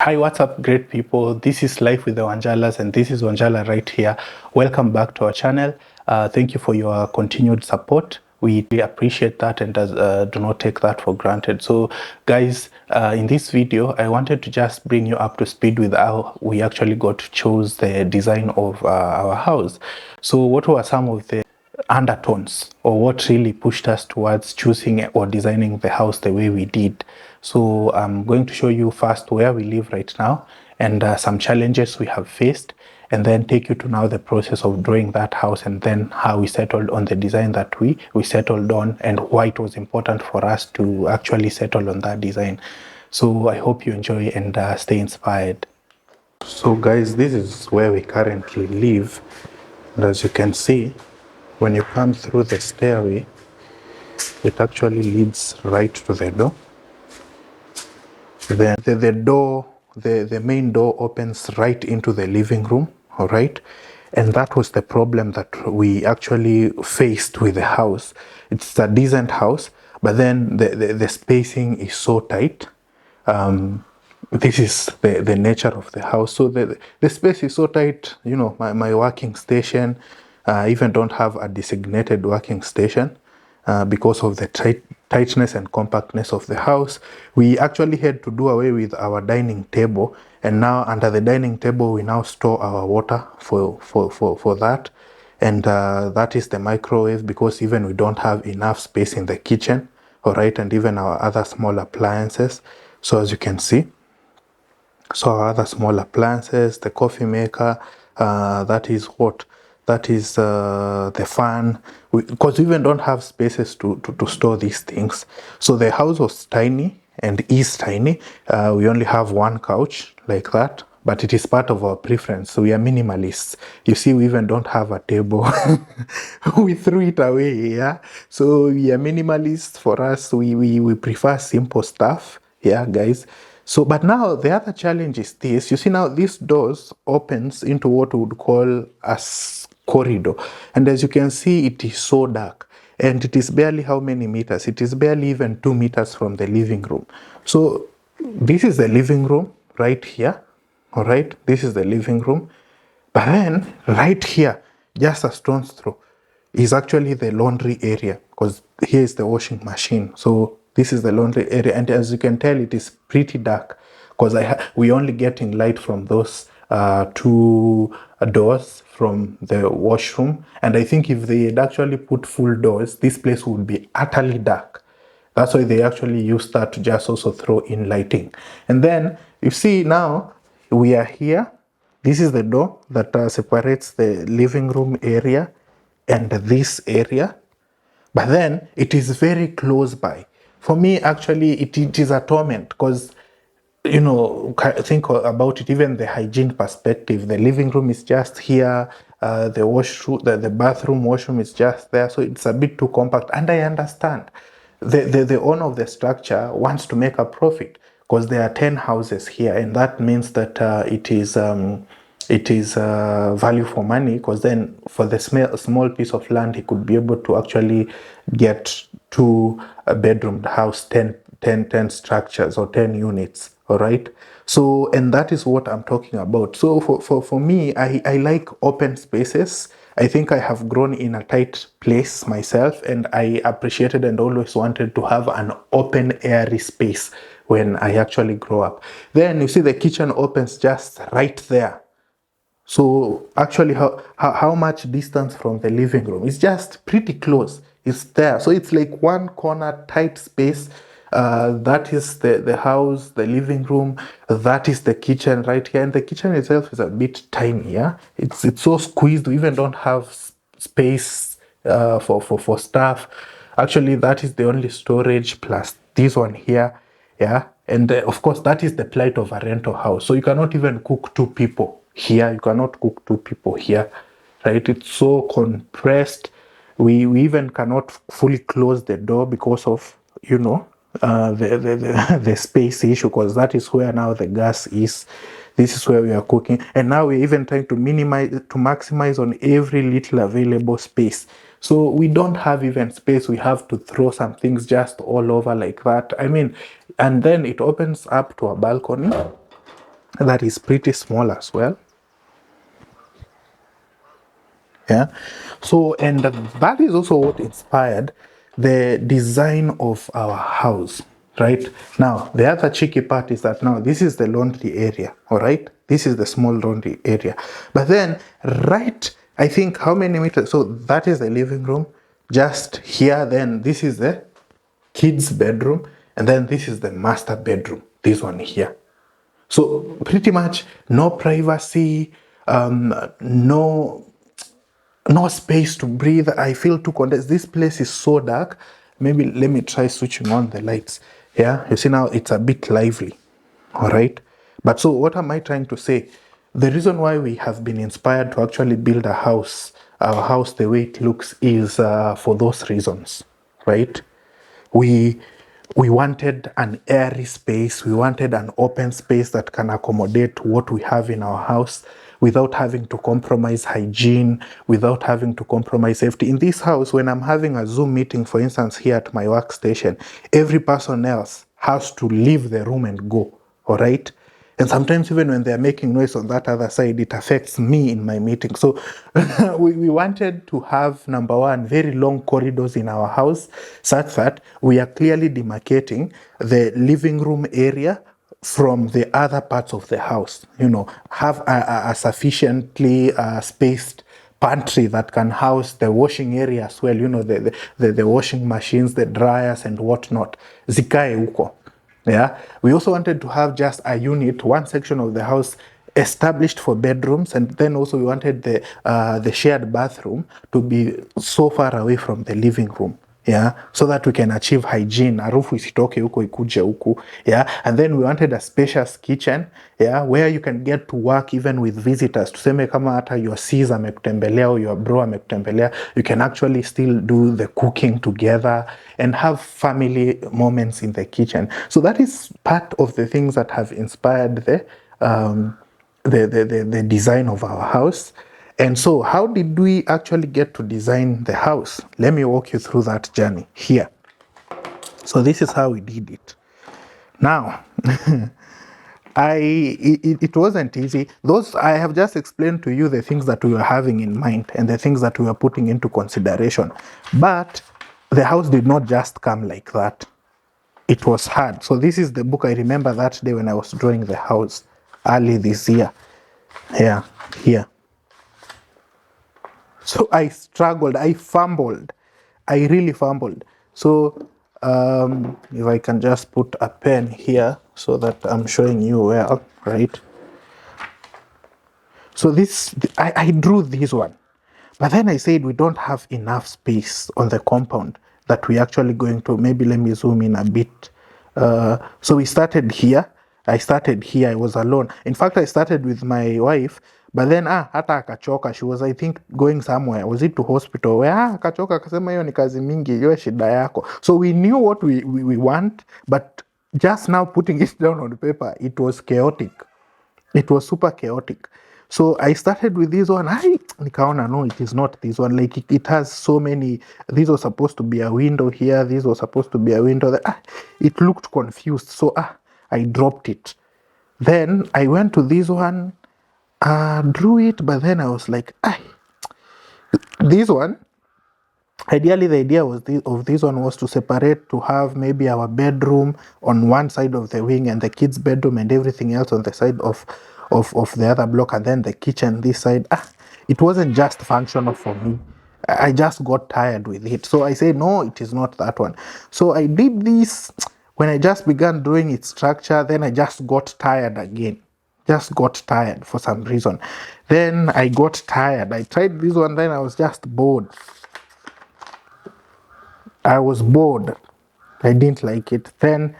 Hi, what's up, great people? This is Life with the Wanjalaz, and this is Wanjala right here. Welcome back to our channel. Thank you for your continued support. We really appreciate that and do not take that for granted. So, guys, in this video, I wanted to just bring you up to speed with how we actually got to choose the design of our house. So, what were some of the undertones, or what really pushed us towards choosing or designing the house the way we did? So I'm going to show you first where we live right now and some challenges we have faced, and then take you to now the process of drawing that house, and then how we settled on the design that we settled on, and why it was important for us to actually settle on that design. So I hope you enjoy and stay inspired. So guys, this is where we currently live, and as you can see, when you come through the stairway, it actually leads right to the door. Then the main door opens right into the living room, all right? And that was the problem that we actually faced with the house. It's a decent house, but then the spacing is so tight. This is the nature of the house. So the space is so tight, you know, my working station, I even don't have a designated working station. Because of the tightness and compactness of the house, we actually had to do away with our dining table, and now under the dining table we now store our water for that, and that is the microwave, because even we don't have enough space in the kitchen, all right, and even our other small appliances. So as you can see, so our other small appliances, the coffee maker, that is what? That is the fan, because we even don't have spaces to store these things. So the house was tiny and is tiny. We only have one couch like that, but it is part of our preference. So we are minimalists. You see, we even don't have a table. We threw it away, yeah? So we are minimalists. For us, we prefer simple stuff, yeah, guys? So, but now the other challenge is this. You see, now these doors opens into what we would call a corridor. And as you can see, it is so dark. And it is barely how many meters? It is barely even 2 meters from the living room. So this is the living room right here. All right, this is the living room. But then right here, just a stone's throw, is actually the laundry area, because here is the washing machine. So this is the laundry area, and as you can tell, it is pretty dark, because we only getting light from those two doors from the washroom. And I think if they had actually put full doors, this place would be utterly dark. That's why they actually use that to just also throw in lighting. And then you see now we are here. This is the door that separates the living room area and this area. But then it is very close by. For me, actually, it is a torment, because, you know, think about it, even the hygiene perspective. The living room is just here, the washroom, the bathroom, washroom is just there, so it's a bit too compact. And I understand the owner of the structure wants to make a profit, because there are 10 houses here, and that means that it is value for money, because then for the small piece of land he could be able to actually get two bedroom house, 10 structures or 10 units, all right? So, and that is what I'm talking about. So for me, I like open spaces. I think I have grown in a tight place myself, and I appreciated and always wanted to have an open, airy space when I actually grow up. Then you see the kitchen opens just right there. So actually, how much distance from the living room? It's just pretty close. It's there. So it's like one corner, tight space. That is the house, the living room. That is the kitchen right here. And the kitchen itself is a bit tiny, yeah? It's so squeezed. We even don't have space for stuff. Actually, that is the only storage, plus this one here, yeah? And of course, that is the plight of a rental house. So you cannot even cook two people here. You cannot cook two people here, right? It's so compressed. We even cannot fully close the door because of, you know, the space issue, because that is where now the gas is. This is where we are cooking, and now we're even trying to maximize on every little available space. So we don't have even space. We have to throw some things just all over like that. I mean, and then it opens up to a balcony. that is pretty small as well. Yeah. So, and that is also what inspired the design of our house, right? Now, the other tricky part is that now this is the laundry area, all right? This is the small laundry area. But then, right, I think how many meters? So, that is the living room. Just here, then this is the kids' bedroom, and then this is the master bedroom, this one here. So, pretty much no privacy, no space to breathe. I feel too condensed. This place is so dark. Maybe let me try switching on the lights. Yeah, you see now it's a bit lively. All right. But so what am I trying to say? The reason why we have been inspired to actually build our house the way it looks is for those reasons, right? We we wanted an airy space. We wanted an open space that can accommodate what we have in our house without having to compromise hygiene, without having to compromise safety. In this house, when I'm having a Zoom meeting, for instance, here at my workstation, every person else has to leave the room and go, all right? And sometimes even when they're making noise on that other side, it affects me in my meeting. So we wanted to have, number one, very long corridors in our house, such that we are clearly demarcating the living room area from the other parts of the house. You know, have a sufficiently spaced pantry that can house the washing area as well. You know, the washing machines, the dryers and whatnot. Zikae huko. Yeah, we also wanted to have just a unit, one section of the house established for bedrooms, and then also we wanted the shared bathroom to be so far away from the living room. Yeah, so that we can achieve hygiene, harufu isitoke huko ikuje huku. Yeah, and then we wanted a spacious kitchen, yeah, where you can get to work even with visitors. Tuseme kama hata your sis amekutembelea or your bro amekutembelea, you can actually still do the cooking together and have family moments in the kitchen. So that is part of the things that have inspired the design of our house. And so, how did we actually get to design the house? Let me walk you through that journey here. So, this is how we did it. Now, it wasn't easy. Those I have just explained to you the things that we were having in mind and the things that we were putting into consideration. But the house did not just come like that. It was hard. So, this is the book I remember that day when I was drawing the house early this year. Yeah, here. So I struggled, I fumbled, I really fumbled. So if I can just put a pen here so that I'm showing you well, right? So I drew this one, but then I said we don't have enough space on the compound that we're actually going to, maybe let me zoom in a bit. So we started here. I started here, I was alone. In fact, I started with my wife, but then hata akachoka. She was, I think, going somewhere. Was it to hospital? Where akachoka akasema hiyo ni kazi mingi, hiyo shida yako. So we knew what we want, but just now putting it down on paper, it was chaotic. It was super chaotic. So I started with this one. Nikaona, no, it is not this one. Like it has so many. This was supposed to be a window here. This was supposed to be a window there. It looked confused. So I dropped it. Then I went to this one, drew it, but then I was like, this one. Ideally, the idea was of this one was to separate, to have maybe our bedroom on one side of the wing and the kids' bedroom and everything else on the side of the other block, and then the kitchen this side. It wasn't just functional for me. I just got tired with it. So I said, no, it is not that one. So I did this. When I just began doing its structure, then I just got tired again. Just got tired for some reason. Then I got tired. I tried this one, then I was just bored. I was bored. I didn't like it. Then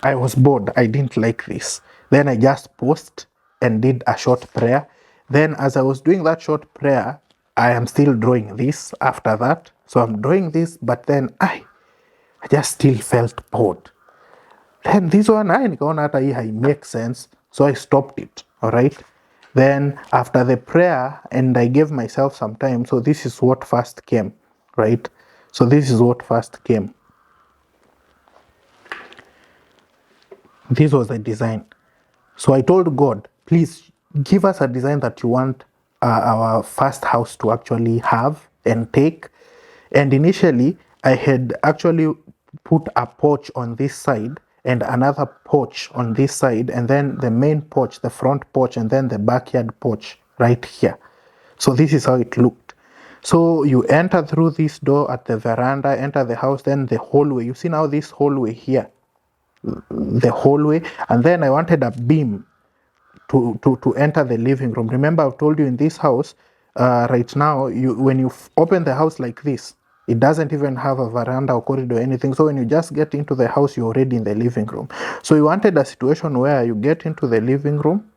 I was bored. I didn't like this. Then I just paused and did a short prayer. Then as I was doing that short prayer, I am still drawing this after that. So I'm drawing this, but then I just still felt bored. Then this one, nikaona hata hii haimake sense. So I stopped it. All right. Then after the prayer, and I gave myself some time. So this is what first came, right? So this is what first came. This was the design. So I told God, please give us a design that you want our first house to actually have and take. And initially, I had actually put a porch on this side and another porch on this side, and then the main porch, the front porch, and then the backyard porch right here. So this is how it looked. So you enter through this door at the veranda, enter the house, then the hallway. You see now this hallway here, the hallway, and then I wanted a beam to enter the living room. Remember, I've told you in this house, right now, when you open the house like this, it doesn't even have a veranda or corridor or anything. So when you just get into the house, you're already in the living room. So you wanted a situation where you get into the living room,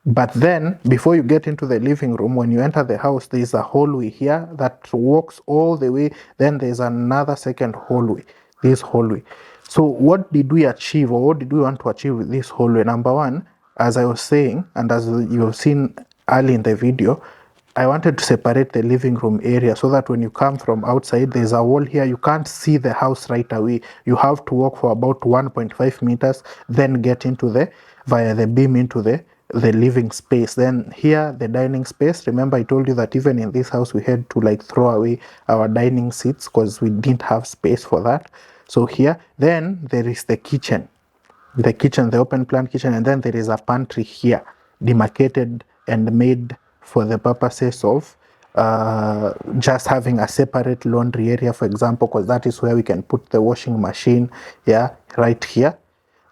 but then before you get into the living room, when you enter the house, there's a hallway here that walks all the way. Then there's another second hallway, this hallway. So what did we achieve, or what did we want to achieve with this hallway? Number one, as I was saying, and as you have seen early in the video, I wanted to separate the living room area so that when you come from outside, there's a wall here. You can't see the house right away. You have to walk for about 1.5 meters, then get into via the beam into the living space. Then here, the dining space. Remember, I told you that even in this house, we had to like throw away our dining seats because we didn't have space for that. So here, then there is the kitchen, the open plan kitchen, and then there is a pantry here, demarcated and made for the purposes of just having a separate laundry area, for example, because that is where we can put the washing machine, yeah, right here.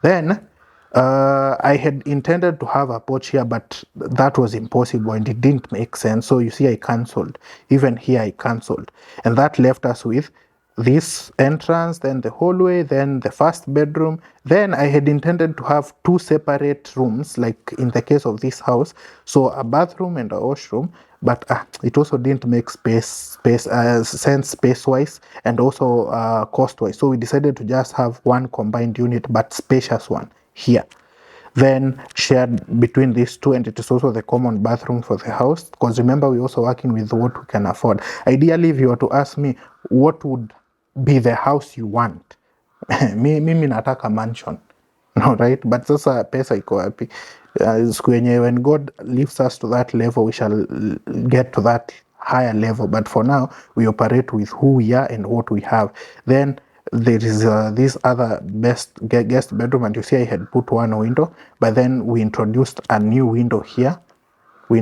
Then I had intended to have a porch here, but that was impossible and it didn't make sense. So you see, I cancelled. Even here, I cancelled. And that left us with this entrance, then the hallway, then the first bedroom. Then I had intended to have two separate rooms, like in the case of this house. So a bathroom and a washroom, but it also didn't make sense space-wise and also cost-wise. So we decided to just have one combined unit, but spacious one here, then shared between these two, and it is also the common bathroom for the house, because remember, we're also working with what we can afford. Ideally, if you were to ask me what would be the house you want, mimi nataka mansion, no, right? But sasa pesa iko wapi? When God lifts us to that level, we shall get to that higher level. But for now, we operate with who we are and what we have. Then there is this other guest bedroom, and you see I had put one window, but then we introduced a new window here. And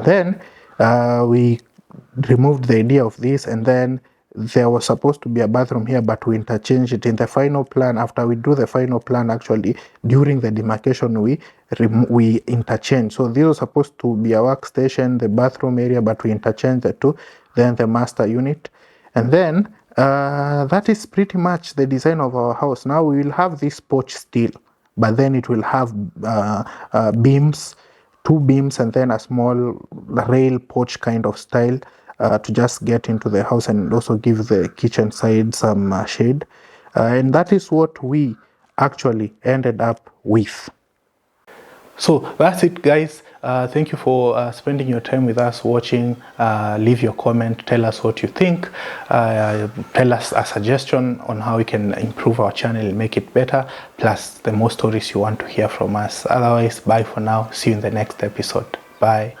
then we removed the idea of this, and then there was supposed to be a bathroom here, but we interchanged it in the final plan. After we do the final plan, actually during the demarcation, we interchange. So this was supposed to be a workstation, the bathroom area, but we interchanged the two. Then the master unit, and then that is pretty much the design of our house. Now we will have this porch still, but then it will have beams, two beams, and then a small rail porch kind of style to just get into the house and also give the kitchen side some shade. And that is what we actually ended up with. So that's it, guys. Thank you for spending your time with us watching. Leave your comment, tell us what you think, tell us a suggestion on how we can improve our channel and make it better, plus the more stories you want to hear from us. Otherwise, bye for now. See you in the next episode. Bye.